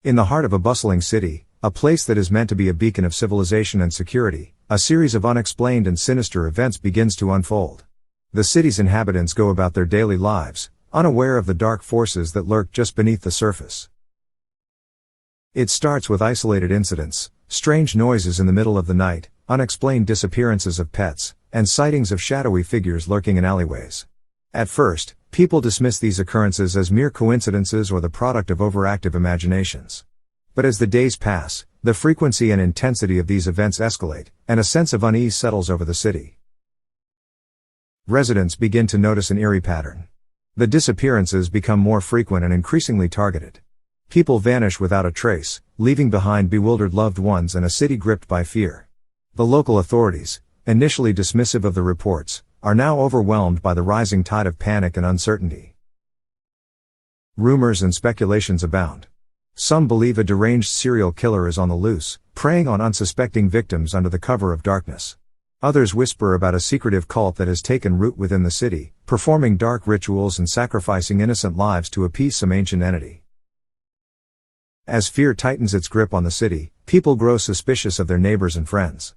In the heart of a bustling city, a place that is meant to be a beacon of civilization and security, a series of unexplained and sinister events begins to unfold. The city's inhabitants go about their daily lives, unaware of the dark forces that lurk just beneath the surface. It starts with isolated incidents, strange noises in the middle of the night, unexplained disappearances of pets, and sightings of shadowy figures lurking in alleyways. At first, people dismiss these occurrences as mere coincidences or the product of overactive imaginations. But as the days pass, the frequency and intensity of these events escalate, and a sense of unease settles over the city. Residents begin to notice an eerie pattern. The disappearances become more frequent and increasingly targeted. People vanish without a trace, leaving behind bewildered loved ones and a city gripped by fear. The local authorities, initially dismissive of the reports, are now overwhelmed by the rising tide of panic and uncertainty. Rumors and speculations abound. Some believe a deranged serial killer is on the loose, preying on unsuspecting victims under the cover of darkness. Others whisper about a secretive cult that has taken root within the city, performing dark rituals and sacrificing innocent lives to appease some ancient entity. As fear tightens its grip on the city, people grow suspicious of their neighbors and friends.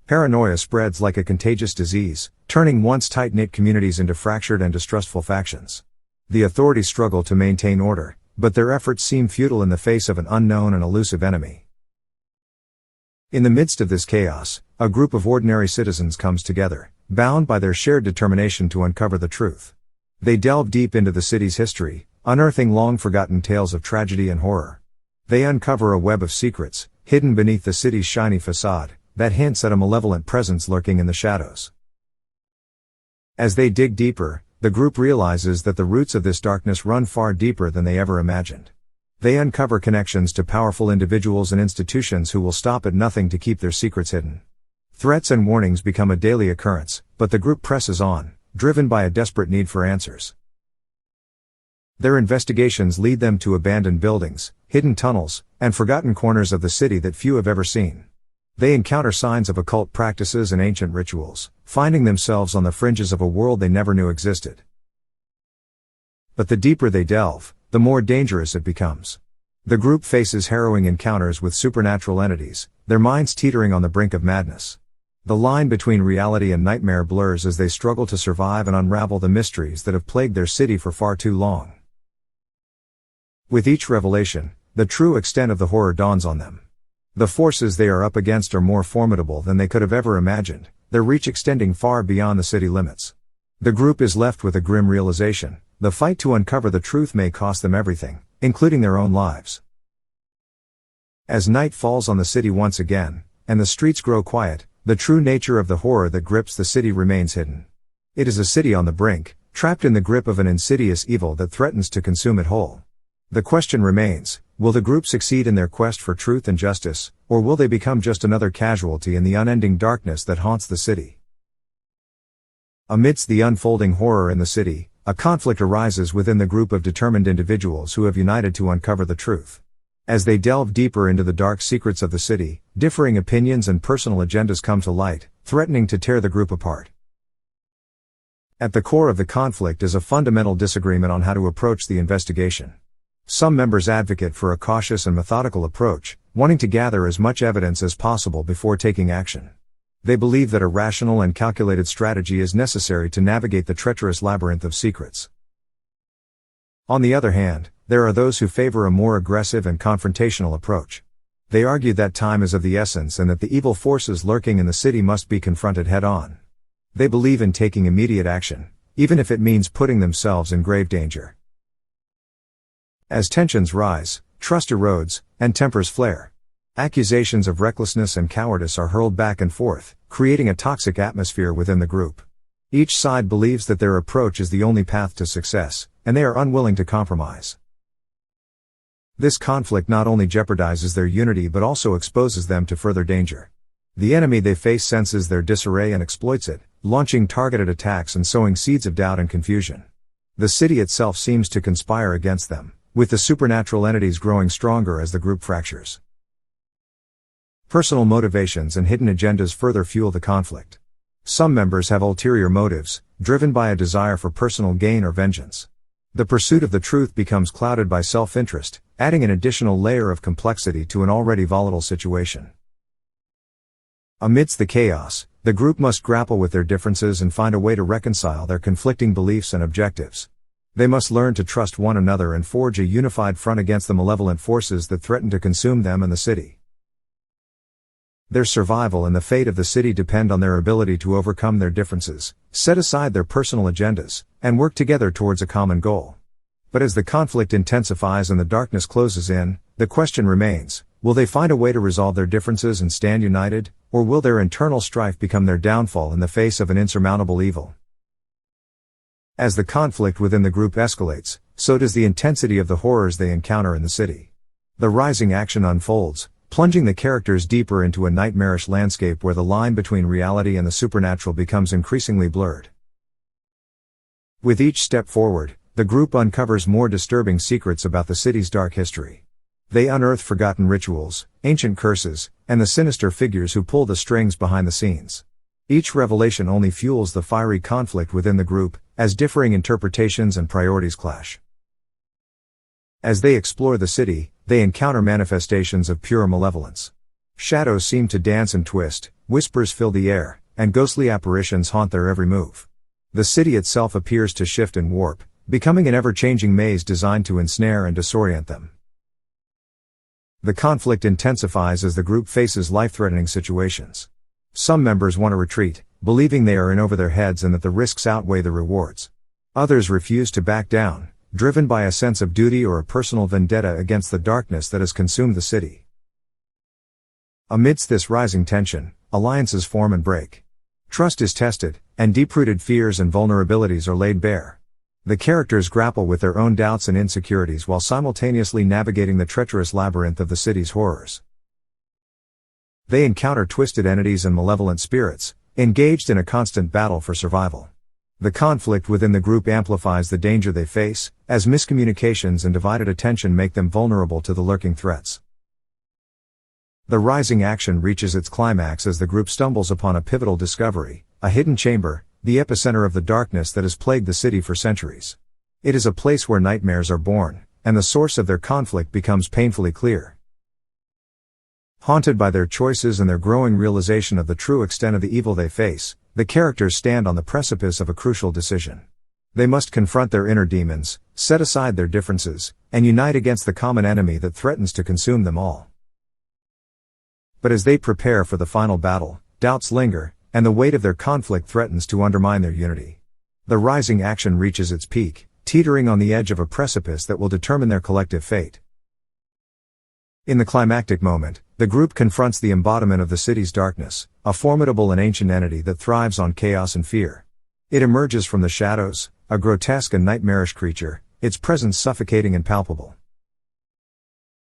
Paranoia spreads like a contagious disease, turning once tight-knit communities into fractured and distrustful factions. The authorities struggle to maintain order, but their efforts seem futile in the face of an unknown and elusive enemy. In the midst of this chaos, a group of ordinary citizens comes together, bound by their shared determination to uncover the truth. They delve deep into the city's history, unearthing long-forgotten tales of tragedy and horror. They uncover a web of secrets, hidden beneath the city's shiny facade, that hints at a malevolent presence lurking in the shadows. As they dig deeper, the group realizes that the roots of this darkness run far deeper than they ever imagined. They uncover connections to powerful individuals and institutions who will stop at nothing to keep their secrets hidden. Threats and warnings become a daily occurrence, but the group presses on, driven by a desperate need for answers. Their investigations lead them to abandoned buildings, hidden tunnels, and forgotten corners of the city that few have ever seen. They encounter signs of occult practices and ancient rituals, finding themselves on the fringes of a world they never knew existed. But the deeper they delve, the more dangerous it becomes. The group faces harrowing encounters with supernatural entities, their minds teetering on the brink of madness. The line between reality and nightmare blurs as they struggle to survive and unravel the mysteries that have plagued their city for far too long. With each revelation, the true extent of the horror dawns on them. The forces they are up against are more formidable than they could have ever imagined, their reach extending far beyond the city limits. The group is left with a grim realization: the fight to uncover the truth may cost them everything, including their own lives. As night falls on the city once again, and the streets grow quiet, the true nature of the horror that grips the city remains hidden. It is a city on the brink, trapped in the grip of an insidious evil that threatens to consume it whole. The question remains: will the group succeed in their quest for truth and justice, or will they become just another casualty in the unending darkness that haunts the city? Amidst the unfolding horror in the city, a conflict arises within the group of determined individuals who have united to uncover the truth. As they delve deeper into the dark secrets of the city, differing opinions and personal agendas come to light, threatening to tear the group apart. At the core of the conflict is a fundamental disagreement on how to approach the investigation. Some members advocate for a cautious and methodical approach, wanting to gather as much evidence as possible before taking action. They believe that a rational and calculated strategy is necessary to navigate the treacherous labyrinth of secrets. On the other hand, there are those who favor a more aggressive and confrontational approach. They argue that time is of the essence and that the evil forces lurking in the city must be confronted head-on. They believe in taking immediate action, even if it means putting themselves in grave danger. As tensions rise, trust erodes, and tempers flare. Accusations of recklessness and cowardice are hurled back and forth, creating a toxic atmosphere within the group. Each side believes that their approach is the only path to success, and they are unwilling to compromise. This conflict not only jeopardizes their unity but also exposes them to further danger. The enemy they face senses their disarray and exploits it, launching targeted attacks and sowing seeds of doubt and confusion. The city itself seems to conspire against them, with the supernatural entities growing stronger as the group fractures. Personal motivations and hidden agendas further fuel the conflict. Some members have ulterior motives, driven by a desire for personal gain or vengeance. The pursuit of the truth becomes clouded by self-interest, adding an additional layer of complexity to an already volatile situation. Amidst the chaos, the group must grapple with their differences and find a way to reconcile their conflicting beliefs and objectives. They must learn to trust one another and forge a unified front against the malevolent forces that threaten to consume them and the city. Their survival and the fate of the city depend on their ability to overcome their differences, set aside their personal agendas, and work together towards a common goal. But as the conflict intensifies and the darkness closes in, the question remains, will they find a way to resolve their differences and stand united, or will their internal strife become their downfall in the face of an insurmountable evil? As the conflict within the group escalates, so does the intensity of the horrors they encounter in the city. The rising action unfolds, plunging the characters deeper into a nightmarish landscape where the line between reality and the supernatural becomes increasingly blurred. With each step forward, the group uncovers more disturbing secrets about the city's dark history. They unearth forgotten rituals, ancient curses, and the sinister figures who pull the strings behind the scenes. Each revelation only fuels the fiery conflict within the group, as differing interpretations and priorities clash. As they explore the city, they encounter manifestations of pure malevolence. Shadows seem to dance and twist, whispers fill the air, and ghostly apparitions haunt their every move. The city itself appears to shift and warp, becoming an ever-changing maze designed to ensnare and disorient them. The conflict intensifies as the group faces life-threatening situations. Some members want to retreat, believing they are in over their heads and that the risks outweigh the rewards. Others refuse to back down, driven by a sense of duty or a personal vendetta against the darkness that has consumed the city. Amidst this rising tension, alliances form and break. Trust is tested, and deep-rooted fears and vulnerabilities are laid bare. The characters grapple with their own doubts and insecurities while simultaneously navigating the treacherous labyrinth of the city's horrors. They encounter twisted entities and malevolent spirits, engaged in a constant battle for survival. The conflict within the group amplifies the danger they face, as miscommunications and divided attention make them vulnerable to the lurking threats. The rising action reaches its climax as the group stumbles upon a pivotal discovery, a hidden chamber, the epicenter of the darkness that has plagued the city for centuries. It is a place where nightmares are born, and the source of their conflict becomes painfully clear. Haunted by their choices and their growing realization of the true extent of the evil they face, the characters stand on the precipice of a crucial decision. They must confront their inner demons, set aside their differences, and unite against the common enemy that threatens to consume them all. But as they prepare for the final battle, doubts linger, and the weight of their conflict threatens to undermine their unity. The rising action reaches its peak, teetering on the edge of a precipice that will determine their collective fate. In the climactic moment, the group confronts the embodiment of the city's darkness, a formidable and ancient entity that thrives on chaos and fear. It emerges from the shadows, a grotesque and nightmarish creature, its presence suffocating and palpable.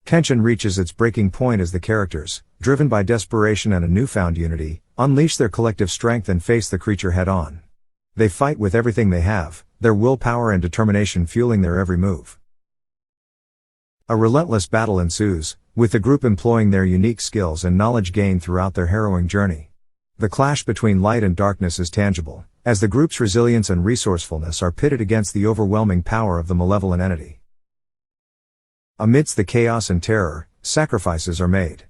Tension reaches its breaking point as the characters, driven by desperation and a newfound unity, unleash their collective strength and face the creature head-on. They fight with everything they have, their willpower and determination fueling their every move. A relentless battle ensues, with the group employing their unique skills and knowledge gained throughout their harrowing journey. The clash between light and darkness is tangible, as the group's resilience and resourcefulness are pitted against the overwhelming power of the malevolent entity. Amidst the chaos and terror, sacrifices are made.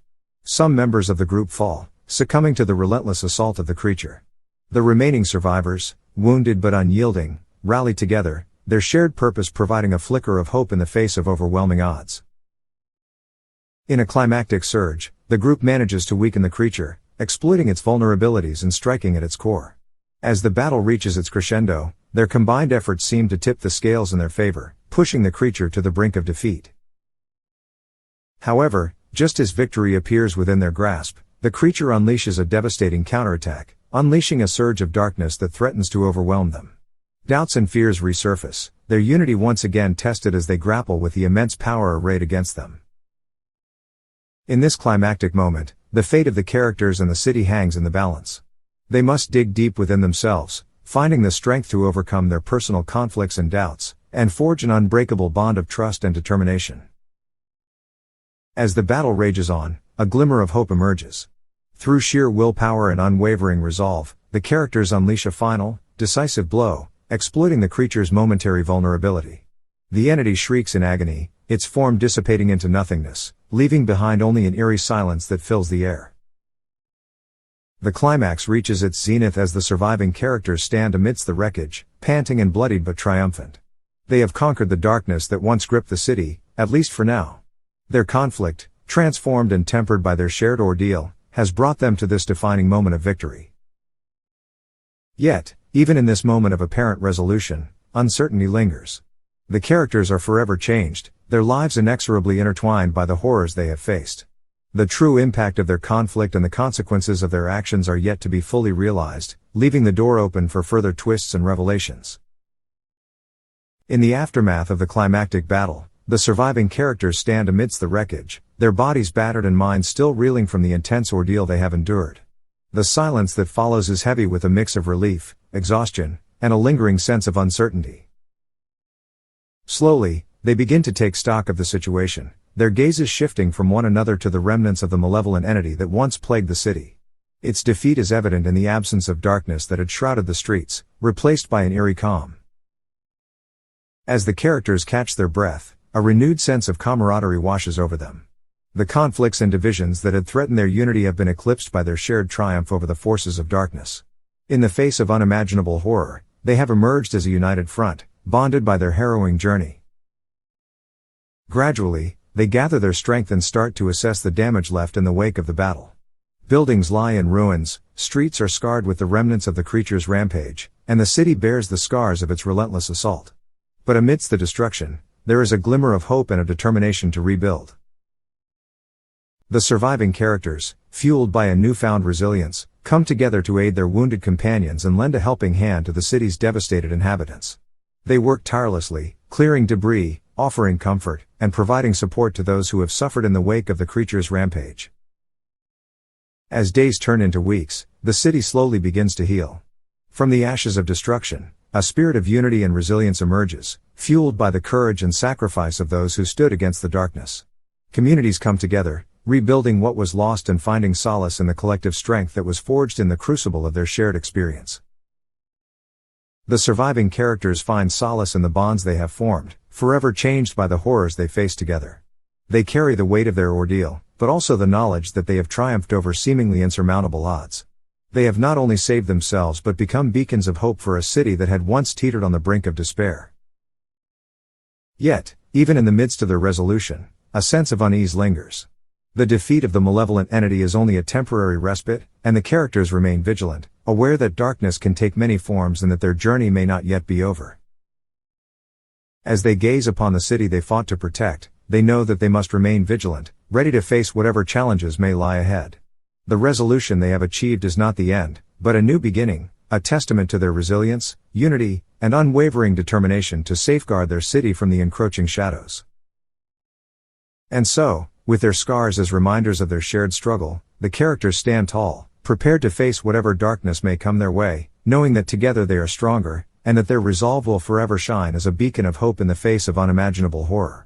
Some members of the group fall, succumbing to the relentless assault of the creature. The remaining survivors, wounded but unyielding, rally together, their shared purpose providing a flicker of hope in the face of overwhelming odds. In a climactic surge, the group manages to weaken the creature, exploiting its vulnerabilities and striking at its core. As the battle reaches its crescendo, their combined efforts seem to tip the scales in their favor, pushing the creature to the brink of defeat. However, just as victory appears within their grasp, the creature unleashes a devastating counterattack, unleashing a surge of darkness that threatens to overwhelm them. Doubts and fears resurface, their unity once again tested as they grapple with the immense power arrayed against them. In this climactic moment, the fate of the characters and the city hangs in the balance. They must dig deep within themselves, finding the strength to overcome their personal conflicts and doubts, and forge an unbreakable bond of trust and determination. As the battle rages on, a glimmer of hope emerges. Through sheer willpower and unwavering resolve, the characters unleash a final, decisive blow, exploiting the creature's momentary vulnerability. The entity shrieks in agony, its form dissipating into nothingness, leaving behind only an eerie silence that fills the air. The climax reaches its zenith as the surviving characters stand amidst the wreckage, panting and bloodied but triumphant. They have conquered the darkness that once gripped the city, at least for now. Their conflict, transformed and tempered by their shared ordeal, has brought them to this defining moment of victory. Yet, even in this moment of apparent resolution, uncertainty lingers. The characters are forever changed, their lives inexorably intertwined by the horrors they have faced. The true impact of their conflict and the consequences of their actions are yet to be fully realized, leaving the door open for further twists and revelations. In the aftermath of the climactic battle, the surviving characters stand amidst the wreckage, their bodies battered and minds still reeling from the intense ordeal they have endured. The silence that follows is heavy with a mix of relief, exhaustion, and a lingering sense of uncertainty. Slowly, they begin to take stock of the situation, their gazes shifting from one another to the remnants of the malevolent entity that once plagued the city. Its defeat is evident in the absence of darkness that had shrouded the streets, replaced by an eerie calm. As the characters catch their breath, a renewed sense of camaraderie washes over them. The conflicts and divisions that had threatened their unity have been eclipsed by their shared triumph over the forces of darkness. In the face of unimaginable horror, they have emerged as a united front, bonded by their harrowing journey. Gradually, they gather their strength and start to assess the damage left in the wake of the battle. Buildings lie in ruins, streets are scarred with the remnants of the creature's rampage, and the city bears the scars of its relentless assault. But amidst the destruction, there is a glimmer of hope and a determination to rebuild. The surviving characters, fueled by a newfound resilience, come together to aid their wounded companions and lend a helping hand to the city's devastated inhabitants. They work tirelessly, clearing debris, offering comfort, and providing support to those who have suffered in the wake of the creature's rampage. As days turn into weeks, the city slowly begins to heal. From the ashes of destruction, a spirit of unity and resilience emerges, fueled by the courage and sacrifice of those who stood against the darkness. Communities come together, rebuilding what was lost and finding solace in the collective strength that was forged in the crucible of their shared experience. The surviving characters find solace in the bonds they have formed, forever changed by the horrors they face together. They carry the weight of their ordeal, but also the knowledge that they have triumphed over seemingly insurmountable odds. They have not only saved themselves but become beacons of hope for a city that had once teetered on the brink of despair. Yet, even in the midst of their resolution, a sense of unease lingers. The defeat of the malevolent entity is only a temporary respite, and the characters remain vigilant, aware that darkness can take many forms and that their journey may not yet be over. As they gaze upon the city they fought to protect, they know that they must remain vigilant, ready to face whatever challenges may lie ahead. The resolution they have achieved is not the end, but a new beginning, a testament to their resilience, unity, and unwavering determination to safeguard their city from the encroaching shadows. And so, with their scars as reminders of their shared struggle, the characters stand tall, prepared to face whatever darkness may come their way, knowing that together they are stronger, and that their resolve will forever shine as a beacon of hope in the face of unimaginable horror.